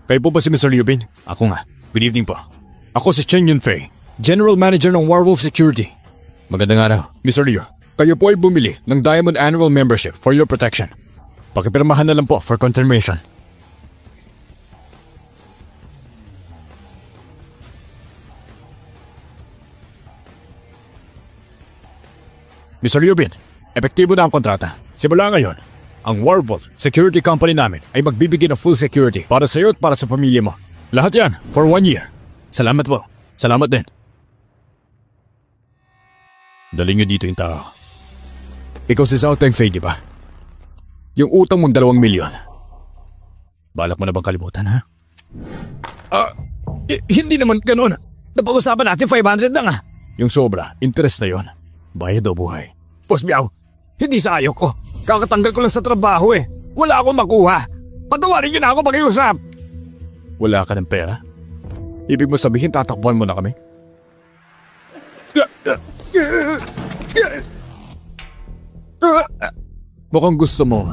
Kayo po ba si Mr. Liu Bin? Ako nga. Good evening po. Ako si Chen Yunfei, General Manager ng Warwolf Security. Magandang araw. Mr. Liu, kayo po ay bumili ng Diamond Annual Membership for your protection. Pakipirmahan na lang po for confirmation. Mr. Liu Bin, epektibo na ang kontrata. Simula ngayon, ang Warwolf Security Company namin ay magbibigay ng full security para sa iyo at para sa pamilya mo. Lahat yan for 1 year. Salamat po. Salamat din. Dali niyo dito yung tao. Ikaw si Zhao Tengfei, di ba? Yung utang mong 2 milyon. Balak mo na bang kalimutan, ha? Hindi naman ganun. Napag-usapan natin 500 lang, ha? Yung sobra, interest na yon. Bayad o buhay. Boss Biao, hindi sa ayok ko. Kakatanggal ko lang sa trabaho eh. Wala akong makuha. Patawarin niyo na ako mag-iusap. Wala ka ng pera? Ibig mo sabihin tatakbuhan mo na kami? Mukhang gusto mo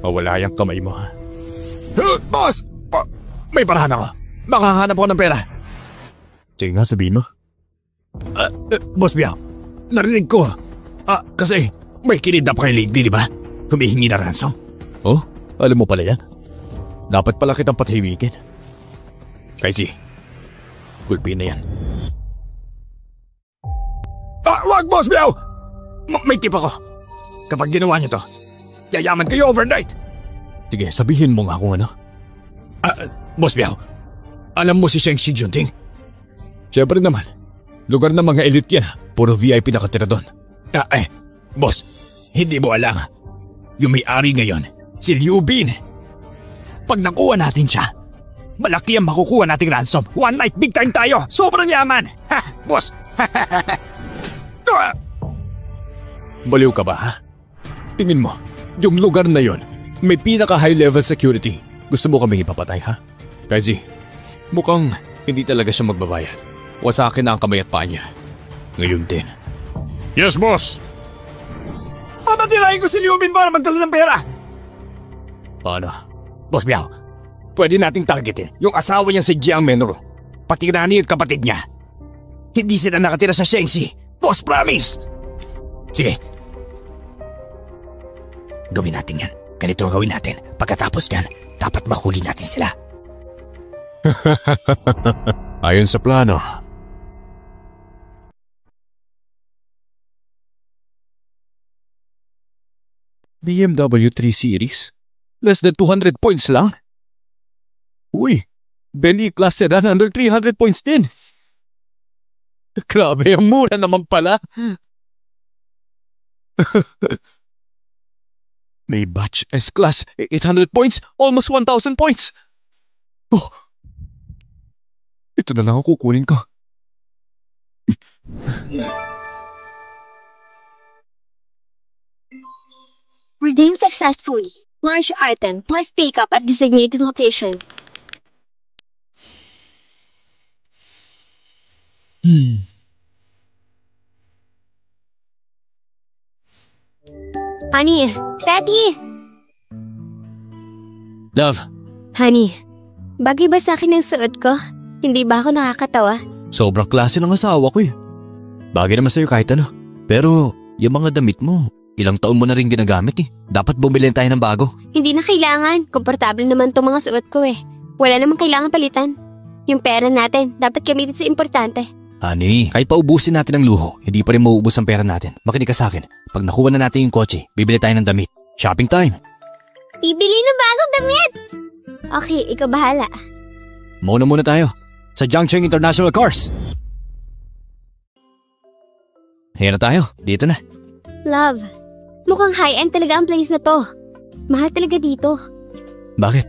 mawala yung kamay mo. Boss! May parahan ako. Makakahanap ako ng pera. Sige nga, sabihin mo. Boss Biao, narinig ko. Kasi may kinidnap kay Lady, di ba? Humihingi na ransom. Oh, alam mo pala yan. Dapat pala kitang patahimikin. Kaisi, gulpin na yan. Wag, Boss Biao! May tip ako. Kapag ginawa niyo to, yayaman kayo overnight. Sige, sabihin mo nga kung ano. Boss Biao, alam mo si Sheng Shi Junting? Siyempre naman. Lugar ng mga elite yan. Puro VIP nakatira doon. Boss, hindi mo alam. Yung may-ari ngayon, si Liu Bin. Pag nakuha natin siya, malaki ang makukuha nating ransom. One night, big time tayo. Sobrang yaman. Ha, boss. Baliw ka ba, ha? Tingin mo, yung lugar na yon, may pinaka-high level security. Gusto mo kaming ipapatay, ha? Kasi, mukhang hindi talaga siya magbabayad. Wasakin na ang kamay at paa niya. Ngayon din. Yes, boss! Patatirahin ko si Liu Bin para magdala ng pera! Paano? Boss Biao, pwede nating targetin yung asawa niya si Jiang Menro. Pati Rani at kapatid niya. Hindi sila nakatira sa Shengxi. Boss, promise! Sige. Gawin natin yan. Ganito ang gawin natin. Pagkatapos yan, dapat mahuli natin sila. Ayon sa plano. BMW 3 Series? Less than 200 points lang? Uy, Bentley Class Sedan under 300 points din. Grabe, ang mura naman pala. May batch S-Class, 800 points, almost 1,000 points. Oh, ito na lang ang kukunin ko. Redeem successfully. Large item plus pick up at designated location. Honey, Daddy! Love. Honey, bagay ba sa akin ang suot ko? Hindi ba ako nakakatawa? Sobrang klase ng asawa ko eh. Bagay naman sa'yo kahit ano. Pero yung mga damit mo, ilang taon mo na rin ginagamit eh. Dapat bumili tayo ng bago. Hindi na kailangan. Komportable naman itong mga suot ko eh. Wala namang kailangan palitan. Yung pera natin, dapat gamitin sa importante. Honey, kahit paubusin natin ang luho, hindi pa rin mauubos ang pera natin. Makinig ka sa akin. Pag nakuha na natin yung kotse, bibili tayo ng damit. Shopping time. Bibili ng bagong damit! Okay, ikaw bahala. Mauna muna tayo. Sa Jiangcheng International Cars. Ayan na tayo. Dito na. Love, mukhang high-end talaga ang place na to. Mahal talaga dito. Bakit?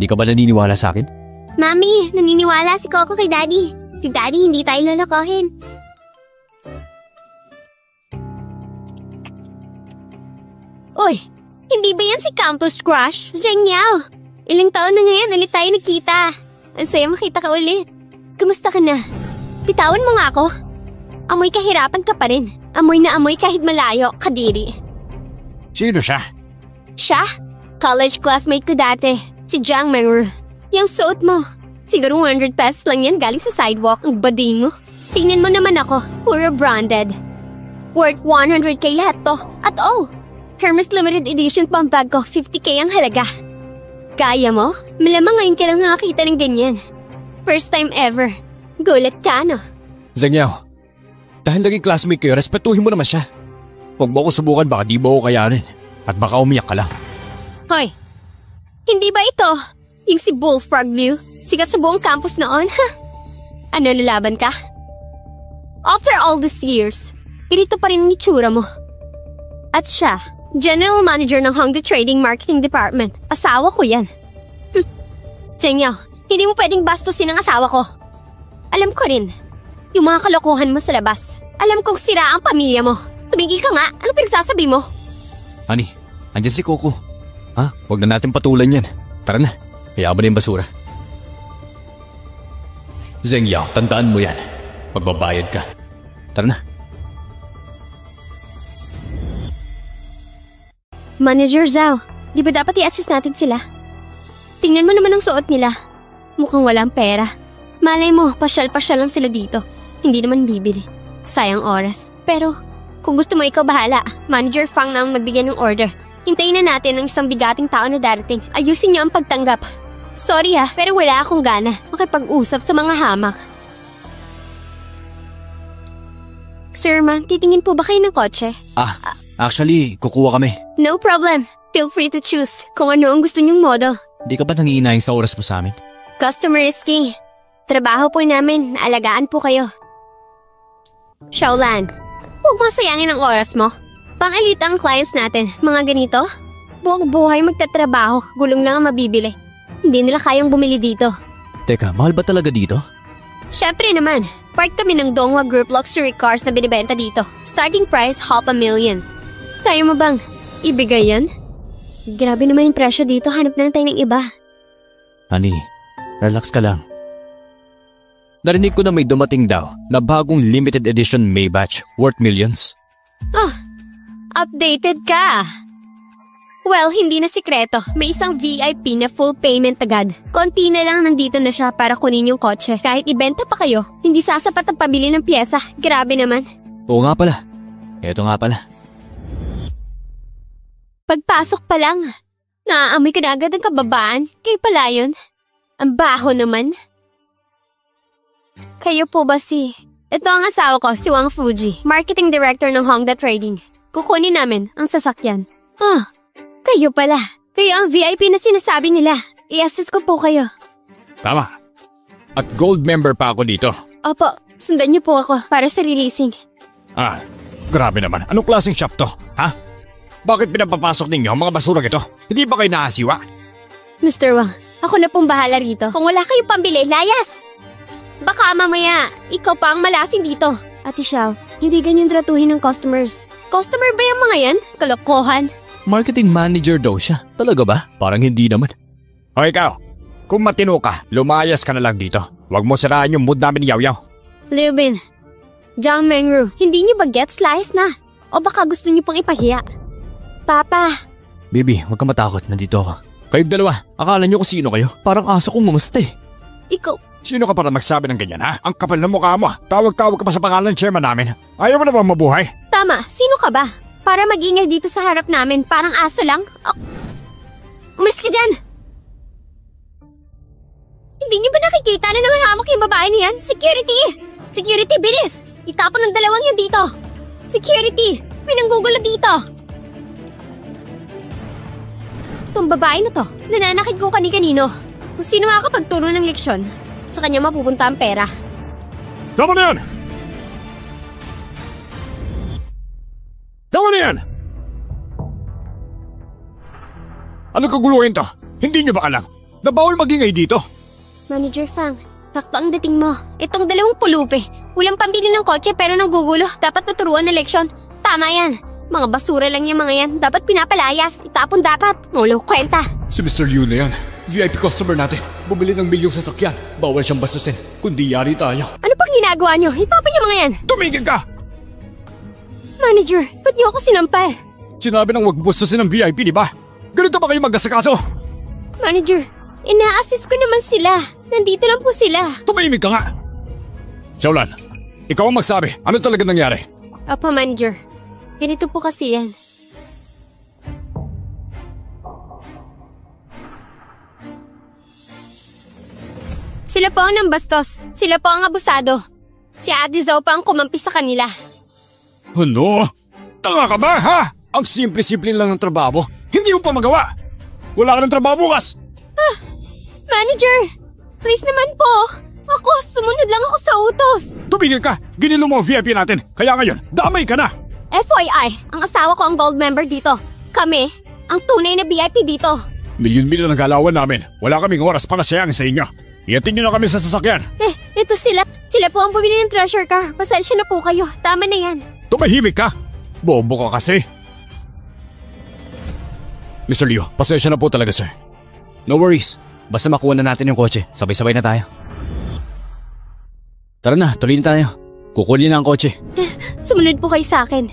Di ka ba naniniwala sa akin? Mami, naniniwala si Coco kay Daddy. Si Daddy, hindi tayo lalakohin. Uy, hindi ba yan si Campus Crush? Zheng Yao. Ilang taon na ngayon ulit tayo nagkita. Ang saya makita ka ulit. Kumusta ka na? Bitawan mo nga ako. Amoy kahirapan ka pa rin. Amoy na amoy kahit malayo, Kadiri. Sino siya? Siya? College classmate ko dati. Si Jiang Mengru. Yung suot mo. Siguro 100 pesos lang yan galing sa sidewalk. Ang bading mo. Tingnan mo naman ako. Puro branded. Worth 100k lahat to. At Hermes limited edition pang bag ko. 50k ang halaga. Kaya mo? Malamang ngayon ka lang nakakita ng ganyan. First time ever. Gulat ka, no? Zheng Yao, dahil naging classmate kayo, respetuhin mo naman siya. Huwag mo ako subukan, baka di mo ako kayanin. At baka umiyak ka lang. Hoy, hindi ba ito yung si Bullfrog Blue? Sikat sa buong campus noon? Ano, lalaban ka? After all these years, ganito pa rin ang itsura mo. At siya, General Manager ng Hongda Trading Marketing Department. Asawa ko yan. Zheng Yao, hindi mo pwedeng bastusin ang asawa ko. Alam ko rin, yung mga kalokohan mo sa labas. Alam kong sira ang pamilya mo. Tumigil ka nga, ano pinagsasabi mo? Honey, andyan si Coco. Huwag na natin patulan yan. Tara na, hayaan mo na yung basura. Zheng Yao, tandaan mo yan. Magbabayad ka. Tara na. Manager Zhao, di ba dapat i-assist natin sila? Tingnan mo naman ang suot nila. Mukhang walang pera. Malay mo, pasyal-pasyal lang sila dito. Hindi naman bibili. Sayang oras. Pero, kung gusto mo ikaw bahala. Manager Fang na ang nagbigay ng order. Hintayin na natin ang isang bigating tao na darating. Ayusin niyo ang pagtanggap. Sorry pero wala akong gana makipag-usap sa mga hamak. Sir, ma'am, titingin po ba kayo ng kotse? Actually, kukuha kami. No problem. Feel free to choose kung ano ang gusto niyong model. Di ka ba nangihinayang sa oras mo sa amin? Customer is king. Trabaho po namin, alagaan po kayo. Xiaolan, huwag masayangin ang oras mo. Pang-elite ang clients natin, mga ganito. Buong buhay magtatrabaho, gulong lang ang mabibili. Hindi nila kayang bumili dito. Teka, mahal ba talaga dito? Syempre naman, part kami ng Donghua Group luxury cars na binibenta dito. Starting price, $500,000. Kaya mo bang ibigay yan? Grabe naman yung presyo dito, hanap na lang tayo ng iba. Honey, relax ka lang. Narinig ko na may dumating daw na bagong limited edition Maybach worth millions. Updated ka. Well, hindi na sikreto. May isang VIP na full payment agad. Konti na lang nandito na siya para kunin yung kotse. Kahit ibenta pa kayo, hindi sasapat ang pabili ng pyesa. Grabe naman. Oo nga pala. Eto nga pala. Pagpasok pa lang, naaamoy ka na agad ang kababaan. Kayo pala yun. Ang baho naman. Kayo po ba si... Ito ang asawa ko, si Wang Fuji, Marketing Director ng Hongda Trading. Kukunin namin ang sasakyan. Kayo pala. Kayo ang VIP na sinasabi nila. I-assist ko po kayo. Tama. At gold member pa ako dito. Opo, sundan niyo po ako para sa releasing. Grabe naman. Anong klaseng shop to? Bakit pinapapasok ninyo ang mga basurang ito? Hindi ba kayo naasiwa? Mr. Wang, ako na pong bahala rito. Kung wala kayong pambili, layas! Baka mamaya, ikaw pa ang malasin dito. Ate Xiao, hindi ganyan tratuhin ng customers. Customer ba yung mga yan? Kalokohan. Marketing manager daw siya. Talaga ba? Parang hindi naman. O ikaw, kung matino ka, lumayas ka na lang dito. Huwag mo siraan yung mood namin ni Yao Yao. Liu Bin, Jiang Mengru, hindi niyo ba get slice na? O baka gusto niyo pang ipahiya? Papa. Baby, huwag ka matakot. Nandito ako. Kayong dalawa, akala niyo kung sino kayo? Parang aso kong ngumusta eh. Ikaw. Sino ka para magsabi ng ganyan ha? Ang kapal ng mukha mo. Tawag-tawag ka pa sa pangalan ng chairman namin. Ayaw mo na bang mabuhay? Tama, sino ka ba? Para mag-ingay dito sa harap namin, parang aso lang? Umalis ka dyan! Hindi niyo ba nakikita na nangahamok yung babae niyan? Security! Security, bilis! Itapon ng dalawang yan dito! Security! May nanggugulo dito! Itong babae na to, nananakit ko kani-kanino. Kung sino makakapagturo ng leksyon, sa kanya mapupunta ang pera. Tama na yan! Tama na yan! Ano kaguluhin to? Hindi niyo ba alam na bawal magingay dito? Manager Fang, sakto ang dating mo. Itong dalawang pulupe. Walang pambili ng kotse pero nanggugulo. Dapat maturuan ng leksyon. Tama yan. Mga basura lang yung mga yan. Dapat pinapalayas. Itapon dapat. Mulo kwenta. Si Mr. Liu na yan. VIP customer natin. Bumili ng milyong sasakyan. Bawal siyang bastusin. Kundi yari tayo. Ano pang ginagawa niyo? Itapon yung mga yan. Tumigil ka! Manager, ba't niyo ako sinampal? Sinabi ng wag bastusin ng VIP, di ba? Ganito ba kayo mag-asakaso? Manager, Ina-assist ko naman sila. Nandito lang po sila. Tumahimik ka nga! Xiaolan, ikaw ang magsabi. Ano talaga nangyari? Opo, Manager. Ganito po kasi yan. Sila po ang nambastos. Sila po ang abusado. Si Ate Zhao pa ang kumampi sa kanila. Ano? Tanga ka ba, ha? Ang simple-simple lang ng trabaho. Hindi mo pa magawa. Wala ka ng trabaho bukas. Manager! Please naman po. Ako, sumunod lang ako sa utos. Tumigil ka. Ginilo mo ang VIP natin. Kaya ngayon, damay ka na. FYI, ang asawa ko ang gold member dito. Kami, ang tunay na VIP dito. Milyon-milyon ang galawan namin. Wala kaming oras para sayang sa inyo. Iyatin nyo na kami sa sasakyan. Ito sila. Sila po ang bumili ng treasure car. Pasensya na po kayo. Tama na yan. Tumahimik ka. Bobo ka kasi. Mr. Liu, pasensya na po talaga, sir. No worries. Basta makuha na natin yung kotse. Sabay-sabay na tayo. Tara na, tuloy na tayo. Kukunin na ang kotse. Sumunod po kayo sa akin.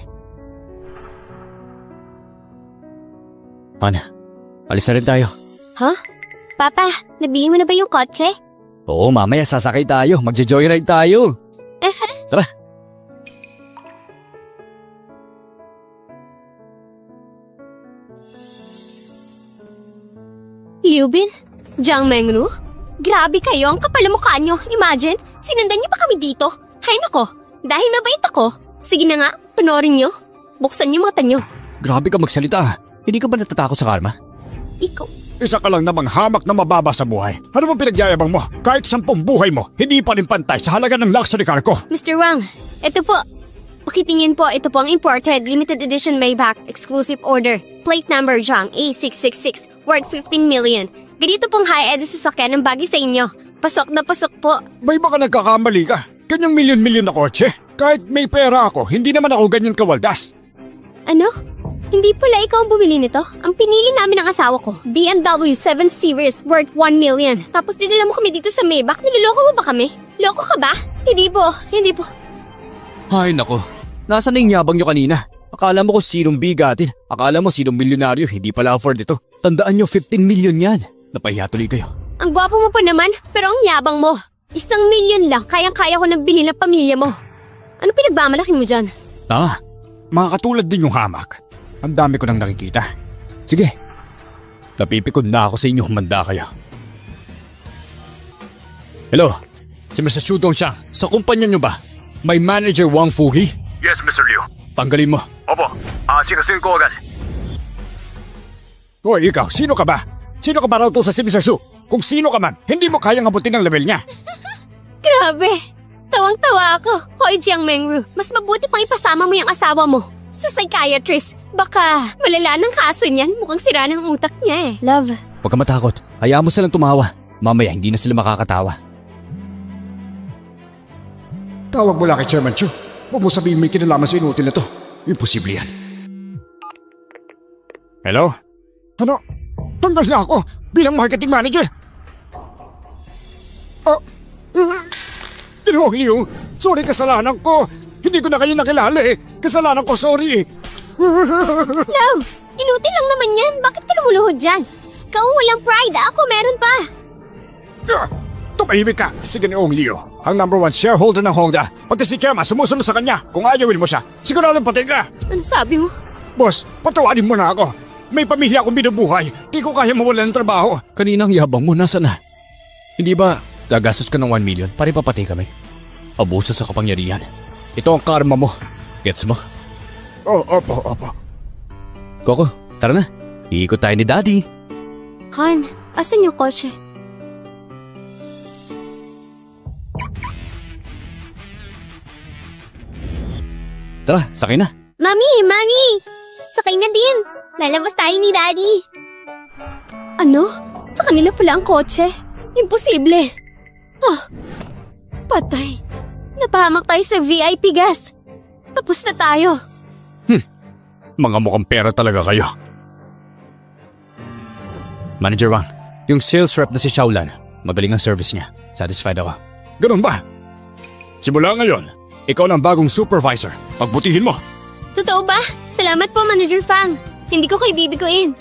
Ana, alis na rin tayo. Huh? Papa, nabili mo na ba yung kotse? Oo, mamaya sasakay tayo. Magja-joyride tayo. Tara. Liu Bin? Jiang Mengru? Grabe kayo, ang kapal ang mukha nyo. Imagine, sinundan niyo pa kami dito. Hay nako, dahil mabait ako. Sige na nga, panoorin nyo. Buksan niyo mata nyo. Grabe ka magsalita. Hindi ka ba natatakot sa karma? Ikaw. Isa ka lang namang hamak na mababa sa buhay. Ano bang pinagyayabang mo? Kahit 10 buhay mo, hindi pa rin pantay sa halaga ng luxury car ko. Mr. Wang, ito po. Pakitingin po, ito po ang imported limited edition Maybach exclusive order. Plate number Jiang A666 worth 15 million. Ganito pong high-end sasakyan ng bagay sa inyo. Pasok na pasok po. May baka nagkakamali ka. Ganyang milyon-milyon na kotse. Kahit may pera ako, hindi naman ako ganyan kawaldas. Ano? Hindi pala ikaw ang bumili nito? Ang pinili namin ng asawa ko, BMW 7 Series worth 1 million. Tapos dinala mo kami dito sa Maybach, niloloko mo ba kami? Loko ka ba? Hindi po. Ay nako, nasa na yung yabang nyo kanina? Akala mo kung sinong bigatin. Akala mo sinong milyonaryo, hindi pala afford ito. Tandaan nyo, 15 million yan. Napahiya tuloy kayo. Ang gwapo mo pa naman, pero ang yabang mo. 1 million lang, kayang-kaya ko nang bilhin ng pamilya mo. Ano pinagmamalaki mo dyan? Mga katulad din yung hamak. Ang dami ko nang nakikita. Sige, napipikon na ako sa inyo, humanda kayo. Hello, si Mr. Xu Dongxiang, sa kumpanya nyo ba? May manager Wang Fuhi? Yes, Mr. Liu. Tanggalin mo. Opo. Sikasuin ko agad. Hoy, ikaw, sino ka ba? Sino ka ba raw to sa si Mr. Xu? Kung sino ka man, hindi mo kayang abutin ang level niya. Grabe! Tawang-tawa ako. Hoy, Jiang Mengru, mas mabuti pang ipasama mo yung asawa mo sa psychiatrist. Baka malala ng kaso niyan, mukhang sira ng utak niya eh. Love. Huwag ka matakot. Hayaan mo silang tumawa. Mamaya hindi na sila makakatawa. Tawag mo lang kay Chairman Chu. Huwag mo sabihin may kinalaman sa inutil na to. Imposible yan. Hello? Ano? Tanggal na ako bilang marketing manager. Ginoong Liu, sorry kasalanan ko. Hindi ko na kayo nakilala eh. Kasalanan ko, sorry. Love, inutil lang naman yan. Bakit ka lumuluhod dyan? Ikaw walang pride, ako meron pa. Tumahimik ka si Ginoong Liu, ang #1 shareholder ng Honda. Pati si Chairman sumusunod sa kanya. Kung ayawin mo siya, siguradong patay ka. Ano sabi mo? Boss, patawarin mo na ako. May pamilya akong binubuhay. Di ko kaya mawalan ng trabaho. Kaninang yabang mo, nasa na? Hindi ba gagastos ka ng 1 million para ipapatay kami? Abuso sa kapangyarihan. Ito ang karma mo. Gets mo? Opo. Coco, tara na. Iikot tayo ni Daddy. Han, asan yung kotse? Tara, sakay na. Mami! Sakay na din. Lalabas tayo ni Daddy. Ano? Sa kanila pala ang kotse? Imposible. Patay. Napahamak tayo sa VIP gas. Tapos na tayo. Mga mukhang pera talaga kayo. Manager Wang, yung sales rep na si Xiaolan, magaling ang service niya. Satisfied ako. Ganun ba? Simula ngayon, ikaw na ang bagong supervisor. Pagbutihin mo. Totoo ba? Salamat po, Manager Fang. Hindi ko kayo bibiguin.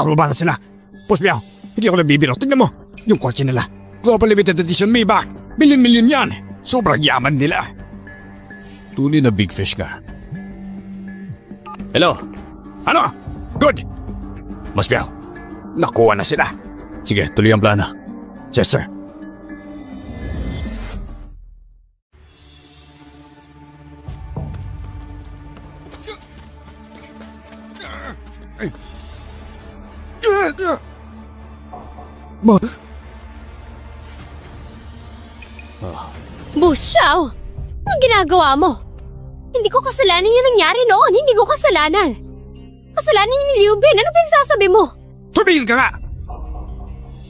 Nakababa na sila. Pusbiyaw, hindi ako nabibiro. Tingnan mo, yung kotse nila. Global Limited Edition Maybach. Milyon-milyon yan. Sobrang yaman nila. Tunay na big fish ka. Hello? Ano? Good. Pusbiyaw, nakuha na sila. Sige, tuloy ang plano. Yes, sir. Boss Xiao, ang ginagawa mo? Hindi ko kasalanan yung nangyari noon. Hindi ko kasalanan. Kasalanan ni Liu Bin. Ano pinagsasabi mo? Tumigil ka nga!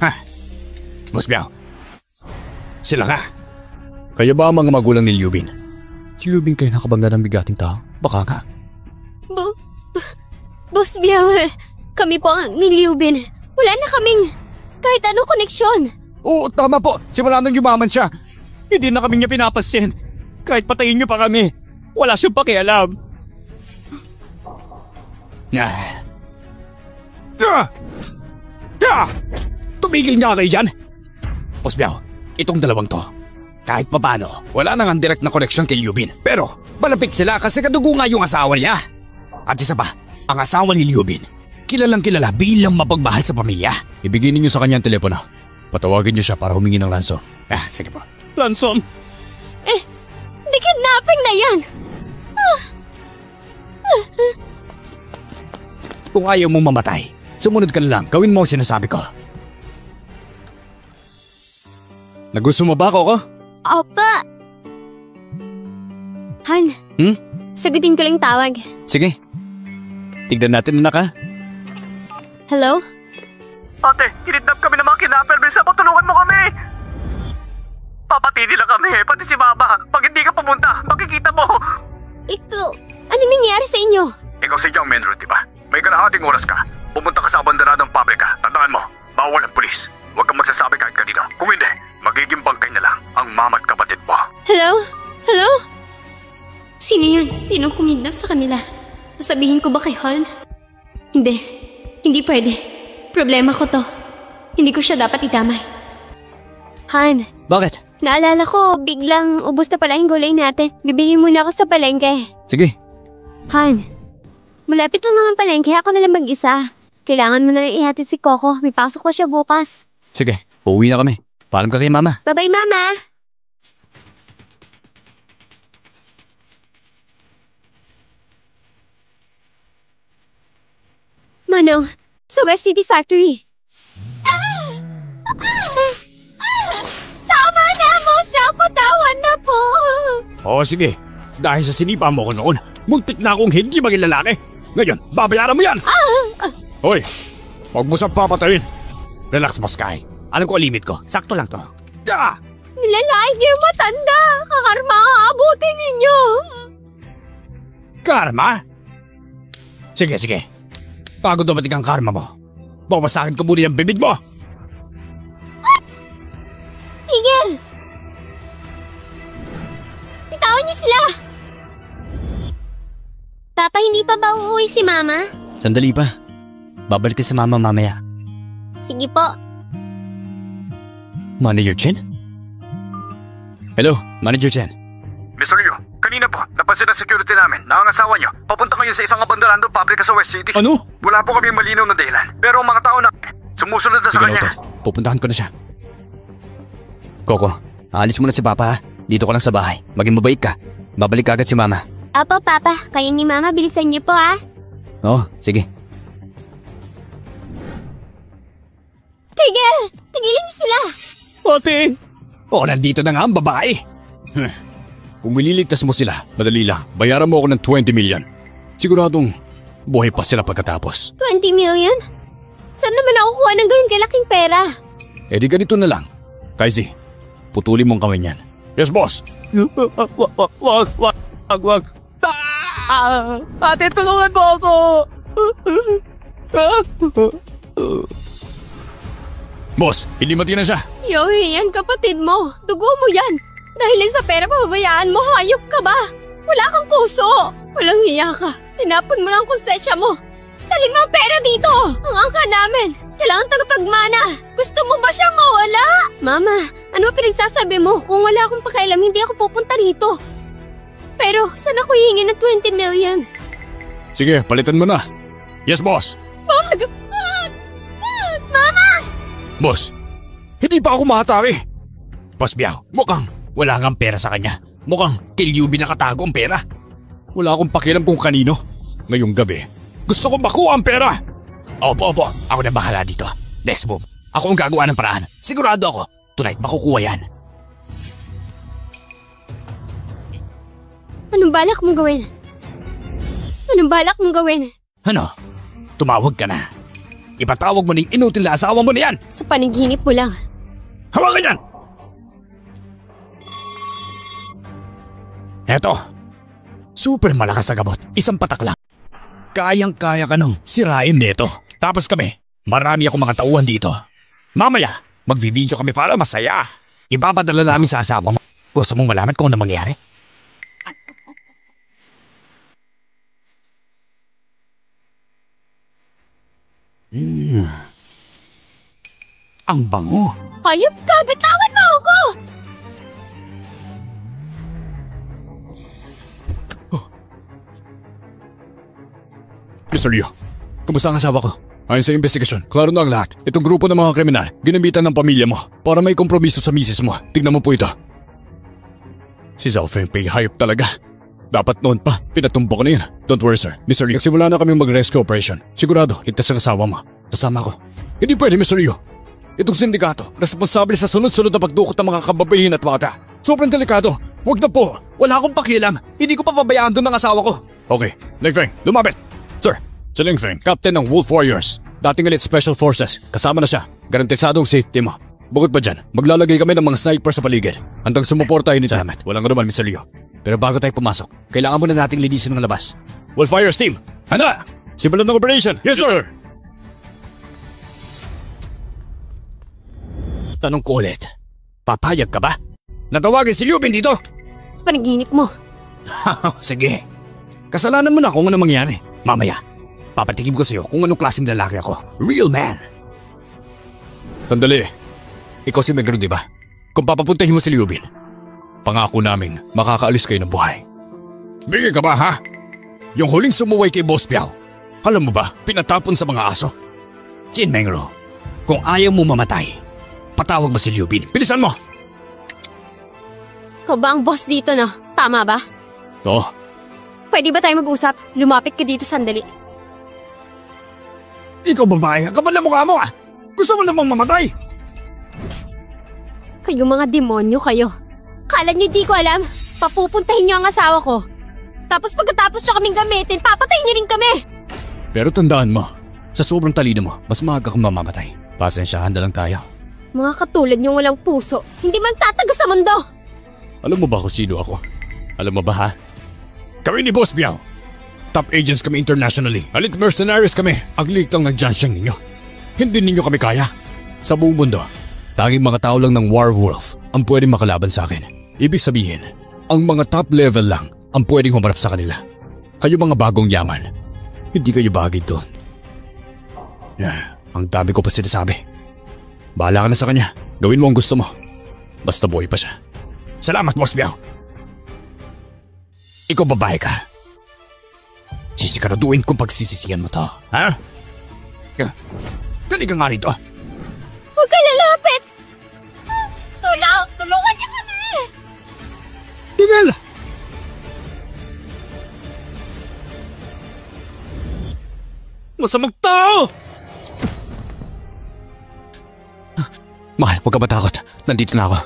Ha? Pusbiyaw, sila nga. Kaya ba ang mga magulang ni Liu Bin? Si Liu Bin kayo nakabangga ng bigating tao? Baka nga. Boss Biao, kami po ni Liu Bin. Wala na kaming kahit anong koneksyon. Oo, tama po. Simula nang yumaman siya. Hindi na kami niya pinapansin. Kahit patayin niyo pa kami. Wala siyang pakialam. Tumigil nga kayo dyan. Pusbiyaw, itong dalawang to. Kahit papano, wala nang ang direct na connection kay Liu Bin. Pero, malapit sila kasi kadugo nga yung asawa niya. At isa pa, ang asawa ni Liu Bin, kilalang kilala bilang mapagmahal sa pamilya. Ibigay niyo sa kanya ang telepono. Patawagin niyo siya para humingi ng ransom. Sige po. Ransom? Di kidnapping na yan. Kung ayaw mong mamatay, sumunod ka na lang. Gawin mo ang sinasabi ko. Nagusto mo ba ako? Opa. Han, sagutin ko lang tawag. Sige. Tignan natin, anak, ha? Hello? Ate, kinidnap kami ng mga kidnapper. Bisa, patulungan mo kami. Papatidi lang kami, pati si Mama. Pag hindi ka pumunta, makikita mo. Ikaw, ano nangyari sa inyo? Ikaw si Jiang Menro, di ba? May kalahating oras ka. Pumunta ka sa abanderadong pabrika. Tandaan mo, bawal ang pulis. Huwag kang magsasabi kahit kanino. Kung hindi, magiging bangkay na lang ang mama at kapatid mo. Hello? Hello? Sino yun? Sinong kumidnap sa kanila? Sasabihin ko ba kay Han? Hindi. Hindi pwede. Problema ko to. Hindi ko siya dapat idamay. Han. Bakit? Naalala ko, biglang ubos na pala yung gulay natin. Bibigyan muna ako sa palengke. Sige. Han, malapit lang naman palengke. Ako na lang mag-isa. Kailangan mo na lang ihatid si Coco. May pasok pa siya bukas. Sige, uuwi na kami. Paalam ka kay Mama. Bye-bye, Mama! Manong, sa West City Factory. Tama na mo siya! Patawan na po! Sige. Dahil sa sinipa mo ko noon, muntik na akong hindi maging lalaki. Ngayon, babayaran mo yan! Hoy, huwag mo siyang papatayin. Relax, Boss Kai. Alam ko ang limit ko. Sakto lang to. Nilalait niyo yung matanda! Kakarma ang aabutin ninyo! Karma? Sige. Bago dumating ang karma mo, bawasakin ko muna yung bibig mo. Tigil! Bitawan niyo sila! Papa, hindi pa ba uuwi si Mama? Sandali pa. Babalik ka sa Mama mamaya. Sige po. Manager Chen? Hello, Manager Chen. Mr. Liu, kanina po, napansin ng security namin na ang asawa niyo papunta ngayon sa isang abanderandong pabrika sa West City. Ano? Wala po kami malinaw na dahilan. Pero ang mga tao na sumusunod na sa Sige, kanya. noted. Pupuntahan ko na siya. Coco, aalis mo na si Papa, ha? Dito ko lang sa bahay. Maging mabait ka. Babalik agad si Mama. Apo, Papa. Kayo ni Mama, bilisan niyo po, ha? Oo, sige. Tigil! Tigilin niyo sila! Ate! Nandito na nga ang babae. Kung mililigtas mo sila, madali lang. Bayaran mo ako ng 20 million. Siguradong buhay pa sila pagkatapos. 20 million? Saan naman nakukuha ng ganyan kalaking pera? Di ganito na lang. Kaisi, putulin mong kamay niyan. Yes, boss. Wag. Ate, tulungan mo ako! Boss, hindi na siya. Yoy, yan kapatid mo. Dugo mo yan. Dahil sa pera pababayaan mo, hayop ka ba? Wala kang puso. Walang hiya ka. Tinapon mo lang ang konsensya mo. Dalhin mo ang pera dito! Ang angka namin! Kailangan tagapagmana! Gusto mo ba siyang mawala? Mama, ano pinagsasabi mo? Kung wala akong pakialam, hindi ako pupunta rito. Pero, saan ako hihingi ng 20 million? Sige, palitan mo na. Yes, boss. Wag! Mama! Boss, hindi pa ako mahatari. Boss Biao, mukhang wala kang pera sa kanya. Mukhang kay Yubi nakatago ang pera. Wala akong pakialam kung kanino. Ngayong gabi, Gusto ko makuha ang pera. Opo, ako na bahala dito. Next move, ako ang gagawa ng paraan. Sigurado ako, tonight makukuha yan. Anong balak mong gawin? Anong balak mong gawin? Ano? Tumawag ka na. Ipatawag mo na yung inutil na asawa mo na yan. Sa panaginip mo lang. Hawakan yan! Eto. Super malakas sa gabot. Isang patak lang. Kayang-kaya ka nung sirain nito. Tapos kami, marami akong mga tauhan dito. Mamaya, magvi-video kami para masaya. Ipapadala namin sa asawa mo. Gusto mong malaman kung ano mangyari? Ang bango. Hayop ka! Bitawan mo ako! Mr. Liu, kumusta ang asawa ko? Ayon sa investigasyon, klaro na ang lahat. Itong grupo ng mga kriminal, ginamitan ng pamilya mo para may kompromiso sa misis mo. Tignan mo po ito. Si Zhao Fengpei, hayop talaga. Dapat noon pa, pinatumpo ko na yun. Don't worry sir, Mr. Liu. Nagsimula na kami mag-rescue operation. Sigurado, ligtas ang asawa mo. Kasama ko. Hindi pwede, Mr. Liu. Itong sindikato, responsable sa sunod-sunod na pagdukot ng mga kababayan at bata. Sobrang delikado. Huwag na po. Wala akong pakialam. Hindi ko papabayaan doon ng asawa ko. Okay, Ling Feng, lumapit. Sir, si Ling Feng, captain ng Wolf Warriors. Dating elite special forces. Kasama na siya. Garantisadong safety mo. Bukod pa dyan, maglalagay kami ng mga sniper sa paligid. Handang sumuporta yun ito. Salamat. Walang naman, Mr. Liu. Pero bago tayo pumasok, kailangan muna nating linisin ng labas. Wolf Warriors team, handa! Simulan ng operation. Yes, sir! Tanong ko ulit, papayag ka ba? Natawagin si Liubin dito? Sa panaginip mo. Sige. Kasalanan mo na kung ano mangyari. Mamaya, papatikim ko sa'yo kung anong klaseng lalaki ako. Real man. Sandali. Ikaw si Megro, di ba? Kung papapuntahin mo si Liubin, pangako naming makakaalis kayo ng buhay. Bigay ka ba, ha? Yung huling sumuway kay Boss Piao, alam mo ba, pinatapon sa mga aso? Jin Mengro, kung ayaw mo mamatay, patawag mo si Liubin. Bilisan mo! Ikaw ba ang boss dito, no? Tama ba? Oo. Pwede ba tayo mag-usap? Lumapit ka dito sandali. Ikaw babae, kapal na mukha mo, ah! Gusto mo namang mamatay? Kayo mga demonyo kayo. Kala nyo di ko alam? Papupuntahin nyo ang asawa ko. Tapos pagkatapos nyo kaming gamitin, papatayin nyo rin kami! Pero tandaan mo, sa sobrang talino mo, mas maaga kang mamamatay. Pasensyahan na lang tayo. Mga katulad nyong walang puso, hindi magtataga sa mundo! Alam mo ba kung sino ako? Alam mo ba ha? Kami ni Boss Piao. Top agents kami internationally. Elite mercenaries kami. Ang ligtang nagjansyang ninyo. Hindi ninyo kami kaya. Sa buong mundo, tanging mga tao lang ng Warwolf ang pwedeng makalaban sa akin. Ibig sabihin, ang mga top level lang ang pwedeng humarap sa kanila. Kayo mga bagong yaman, hindi kayo bagay doon. Ang dami ko pa sinasabi. Bahala ka na sa kanya. Gawin mo ang gusto mo. Basta buhay pa siya. Salamat, Boss Piao. Ikaw babae ka. Sisiguraduhin kung pagsisisihan mo to, ha? Dali ka nga rito. Huwag ka lalapit! Tulungan niyo kami! Tinggal! Masamang tao! Mahal, huwag ka matakot. Nandito na ako.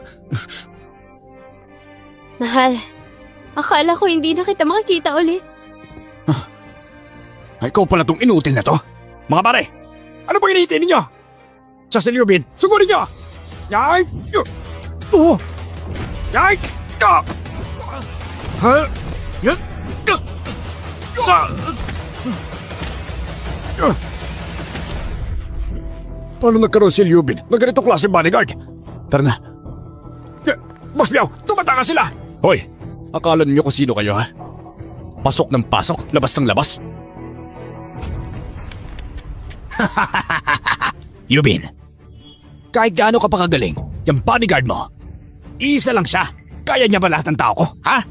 Mahal, akala ko hindi na kita makikita ulit. Ikaw pala tong inutil na to? Mga pare, ano ba hinihintay ninyo? Sa si Liubin, sugurin nyo! Yay! Oh! Yay! Ha? Yan! Sa... Paano nagkaroon si Liubin ng ganitong klase bodyguard? Tara na. Boss Piao, tumata ka sila! Hoy, akala niyo kung sino kayo ha? Pasok ng pasok, labas ng labas. Yubin, kahit gaano ka pa kagaling, yung bodyguard mo, isa lang siya. Kaya niya ba lahat ng tao ko, ha?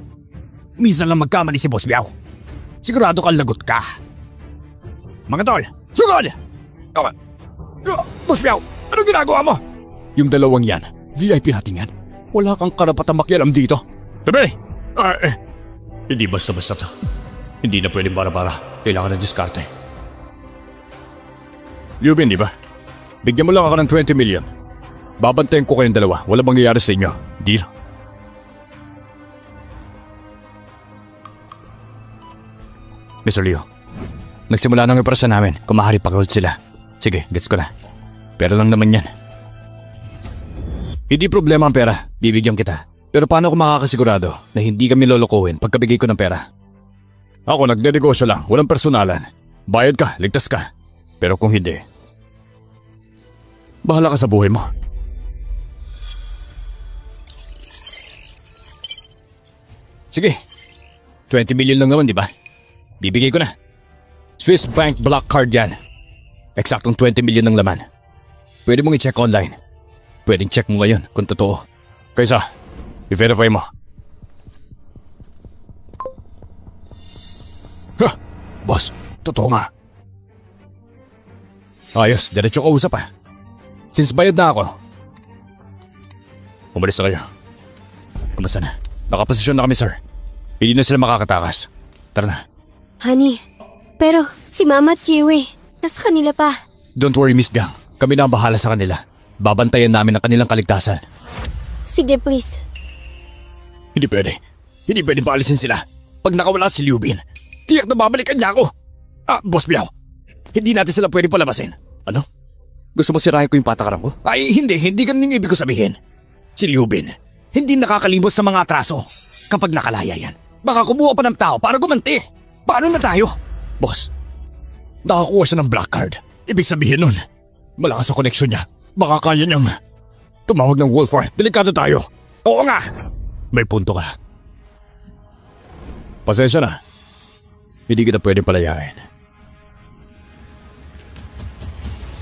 Minsan lang magkamali si Boss Biao. Sigurado kang lagot ka. Mga tol, sugod! Boss Biao, anong ginagawa mo? Yung dalawang yan, VIP natin yan. Wala kang karapatang makialam dito. Tabi! Hindi basta-basta to. Hindi na pwedeng bara-bara. Kailangan ng diskarte. Liubin, di ba? Bigyan mo lang ako ng 20 million. Babantayan ko kayong dalawa. Wala mangyayari sa inyo. Deal? Mr. Leo, nagsimula ng operasyon namin. Kumahari pa-gold sila. Sige, gets ko na. Pera lang naman yan. Hindi problema ang pera. Bibigyan kita. Pero paano ako makakasigurado na hindi kami lolokohin pagkabigay ko ng pera? Ako nagdedegosyo lang. Walang personalan. Bayad ka, ligtas ka. Pero kung hindi, bahala ka sa buhay mo. Sige. 20 million lang naman, di ba? Bibigay ko na. Swiss Bank Black Card yan. Eksaktong 20 million ng laman. Pwede mong i-check online. Pwedeng check mo ngayon kung totoo. Kaysa, i-verify mo. Ha! Boss, totoo nga. Ayos, diretso ka usap ah. Since bayad na ako, umalis na kayo. Kumusta na? Nakaposisyon na kami, sir. Hindi na sila makakatakas. Tara na. Honey, pero si Mama at Kiwi, nasa kanila pa. Don't worry, Miss Gang. Kami na ang bahala sa kanila. Babantayan namin ang kanilang kaligtasan. Sige, please. Hindi pwede. Hindi pwede paalisin sila. Pag nakawala si Liubin, tiyak na babalikan niya ako. Boss Biao, hindi natin sila pwede palabasin. Ano? Gusto mo sirahin ko yung patakaran ko? Ay, hindi. Hindi ganun yung ibig ko sabihin. Si Liubin, hindi nakakalimot sa mga atraso. Kapag nakalaya yan, baka kumuha pa ng tao para gumanti. Paano na tayo? Boss, nakakuha siya ng black card. Ibig sabihin nun, malakas sa koneksyon niya. Baka kaya niyang tumawag ng Wolf War. Delikado tayo. Oo nga. May punto ka. Pasensya na. Hindi kita pwede palayain.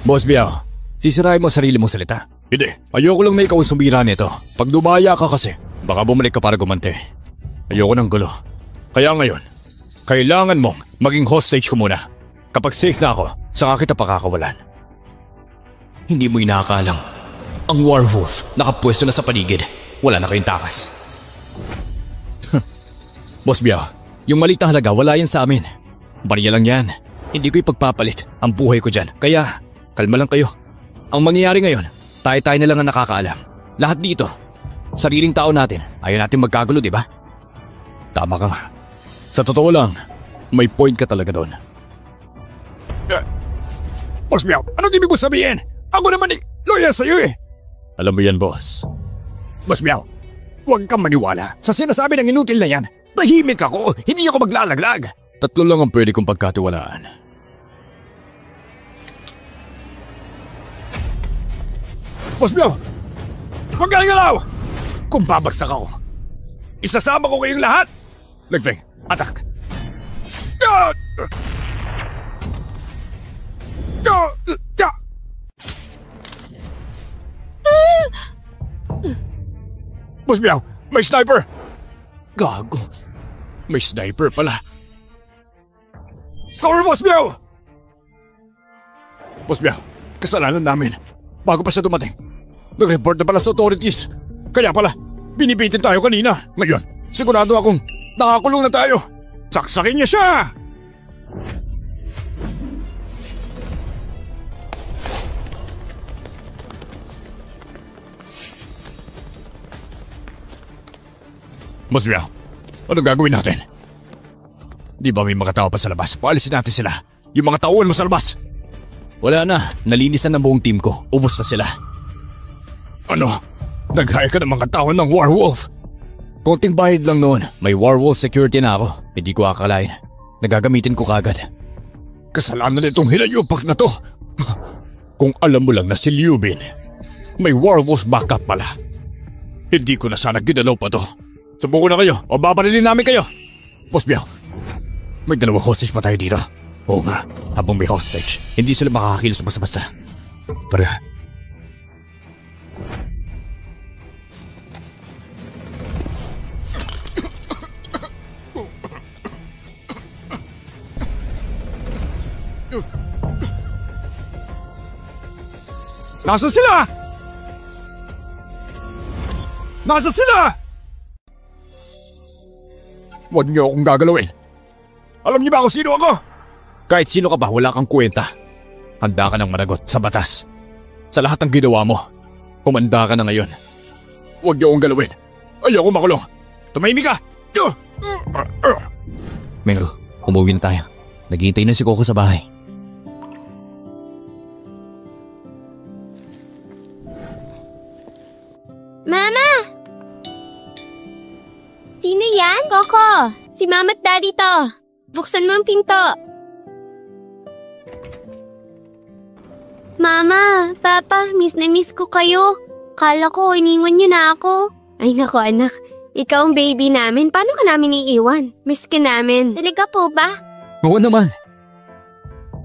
Boss Biao, sisirain mo sarili mong salita. Hindi. Ayoko lang may ikaw sumira nito. Pag dumaya ka kasi, baka bumalik ka para gumanti. Ayoko ng gulo. Kaya ngayon, kailangan mong maging hostage ko muna. Kapag safe na ako, saka kita pakakawalan. Hindi mo inakakalang ang werewolf nakapwesto na sa paligid. Wala na kayong takas. Boss Biao, yung maliit na halaga wala yan sa amin. Barya lang yan. Hindi ko ipagpapalit ang buhay ko dyan. Kaya, kalma lang kayo. Ang mangyayari ngayon, tayo-tayo na lang ang nakakaalam. Lahat dito, sariling tao natin. Ayaw natin magkagulo, di ba? Tama ka nga. Sa totoo lang, may point ka talaga doon. Boss Biao, anong ibig mo sabihin? Ako naman loyal sa'yo eh. Alam mo yan, boss. Boss Biao, huwag kang maniwala sa sinasabi ng inutil na yan. Tahimik ako, hindi ako maglalaglag. Tatlo lang ang pwede kong pagkatiwalaan. Boss Biao, huwag kang galaw! Kung babagsak ako, isasama ko kayong lahat. Legfeng, attack! Boss Biao, may sniper! Gago. May sniper pala. Cover, Boss Biao! Boss Biao, kasalanan namin. Bago pa siya dumating, nag-report na pala sa authorities. Kaya pala, binibitin tayo kanina. Ngayon, sigurado akong nakakulong na tayo. Saksakin niya siya! Boss Biao, anong gagawin natin? Di ba may mga tao pa sa labas? Paalisin natin sila. Yung mga tauhan mo sa labas. Wala na. Nalinisan ng buong team ko. Ubos na sila. Ano? Nag-hire ka ng mga tao ng werewolf? Konting bayad lang noon. May werewolf security na ako. Hindi ko akalain. Nagagamitin ko kagad. Kasalanan nitong hinayupak na to. Kung alam mo lang na si Liubin, may werewolf backup pala. Hindi ko na sana ginalaw pa to. Subuko na kayo o babarilin namin kayo. Boss Biao, may dalawang hostage pa tayo dito. Oo nga, habang may hostage, hindi sila makakakilos basta-basta. Tara. Nasaan sila? Nasaan sila? Huwag niyo akong gagalawin. Alam niyo ba kung sino ako? Kahit sino ka ba, wala kang kwenta. Handa ka ng managot sa batas. Sa lahat ng ginawa mo, humanda ka na ngayon. Huwag niyo akong galawin. Ayoko makulong. Tumahimik ka! Mengro, umuwi na tayo. Naghihintay na si Coco sa bahay. Mama! Sino yan, Coco? Si Mama at Daddy to. Buksan mo ang pinto. Mama, Papa, miss na miss ko kayo. Kala ko, iniwan niyo na ako. Ay nako anak, ikaw ang baby namin. Paano ka namin iiwan? Miss ka namin. Talaga po ba? Oo naman.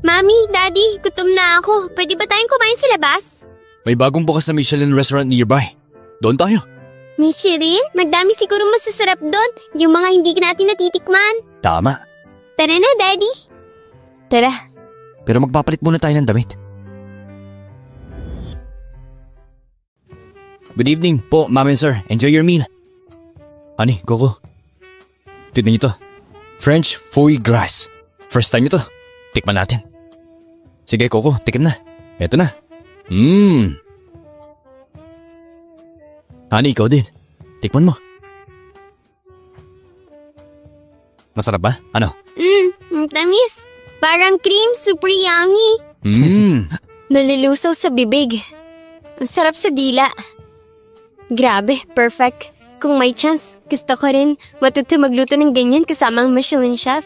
Mami, Daddy, gutom na ako. Pwede ba tayong kumain sa labas? May bagong bukas na Michelin restaurant nearby. Doon tayo. Michelin? Magdami siguro masasarap doon. Yung mga hindi natin natitikman. Tama. Tara na, Daddy. Tara. Pero magpapalit muna tayo ng damit. Good evening po, Ma'am and Sir. Enjoy your meal. Honey, Coco. Tignan niyo to. French foie gras. First time niyo to. Tikman natin. Sige, Coco, tikim na. Eto na. Honey, ikaw din. Tikman mo. Masarap ba? Ano? Tamis. Parang cream, super yummy. Nalulusaw sa bibig. Ang sarap sa dila. Grabe, perfect. Kung may chance, gusto ko rin matuto magluto ng ganyan kasama ang Michelin chef.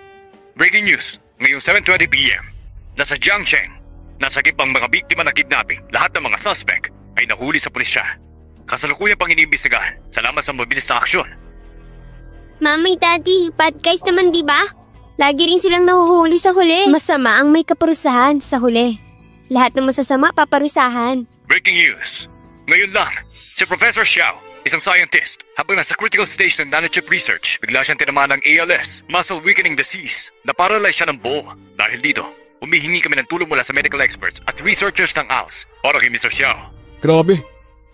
Breaking news, ngayong 7:20 p.m. Nasa Jiangcheng, nasa gibang mga biktima ng kidnapping, lahat ng mga suspect ay nahuli sa pulisya. Kasalukuyang pang iniimbestigahan, salamat sa mabilis na aksyon. Mami, Daddy, bad guys naman di ba? Lagi rin silang nahuhuli sa huli. Masama ang may kaparusahan sa huli. Lahat ng masasama paparusahan. Breaking news, ngayon lang, si Professor Xiao, isang scientist, habang nasa critical stage ng nanochip research, bigla siyang tinamaan ng ALS, muscle weakening disease, na-paralyze siya ng buo. Dahil dito, humihingi kami ng tulong mula sa medical experts at researchers ng ALS para kay Mr. Xiao. Grabe.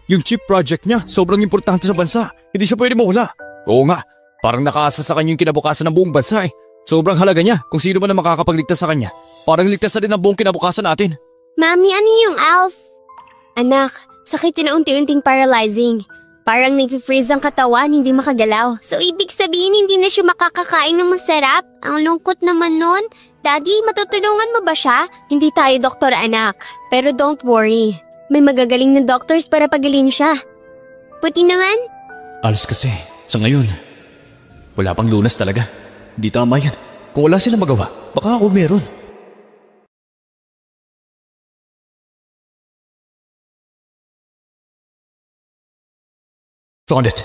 Yung chip project niya, sobrang importante sa bansa. Hindi siya pwede mawala. Oo nga, parang nakaasa sa kanya yung kinabukasan ng buong bansa eh. Sobrang halaga niya kung sino man ang makakapagligtas sa kanya. Parang ligtas na rin ang buong kinabukasan natin. Mami, ano yung ALS? Anak, sakit na unti-unting paralyzing. Parang nag-freeze ang katawan, hindi makagalaw. So ibig sabihin hindi na siya makakakain ng masarap? Ang lungkot naman nun. Daddy, matutulungan mo ba siya? Hindi tayo doktor anak. Pero don't worry. May magagaling na doctors para pagaling siya. Puti naman? Alas kasi, sa ngayon, wala pang lunas talaga. Di tama yan. Kung wala sila magawa, baka ako meron. Found it.